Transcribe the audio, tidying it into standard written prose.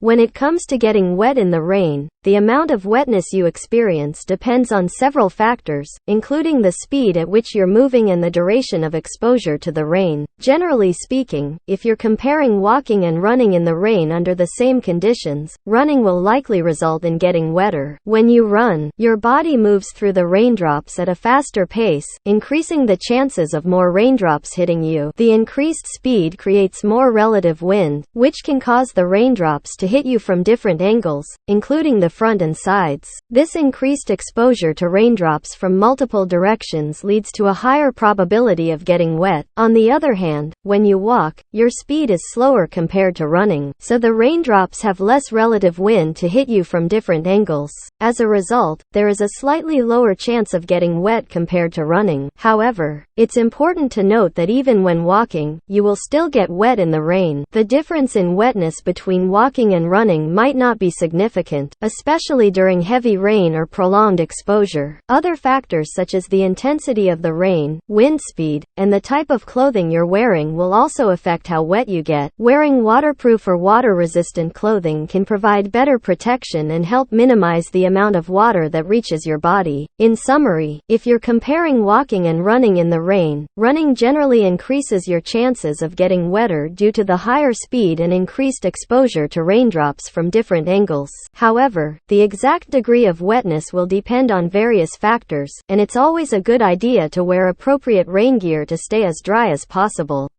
When it comes to getting wet in the rain, the amount of wetness you experience depends on several factors, including the speed at which you're moving and the duration of exposure to the rain. Generally speaking, if you're comparing walking and running in the rain under the same conditions, running will likely result in getting wetter. When you run, your body moves through the raindrops at a faster pace, increasing the chances of more raindrops hitting you. The increased speed creates more relative wind, which can cause the raindrops to hit you from different angles, including the front and sides. This increased exposure to raindrops from multiple directions leads to a higher probability of getting wet. On the other hand, when you walk, your speed is slower compared to running, so the raindrops have less relative wind to hit you from different angles. As a result, there is a slightly lower chance of getting wet compared to running. However, it's important to note that even when walking, you will still get wet in the rain. The difference in wetness between walking and running might not be significant, especially during heavy rain or prolonged exposure. Other factors such as the intensity of the rain, wind speed, and the type of clothing you're wearing will also affect how wet you get. Wearing waterproof or water-resistant clothing can provide better protection and help minimize the amount of water that reaches your body. In summary, if you're comparing walking and running in the rain, running generally increases your chances of getting wetter due to the higher speed and increased exposure to raindrops from different angles. However, the exact degree of wetness will depend on various factors, and it's always a good idea to wear appropriate rain gear to stay as dry as possible.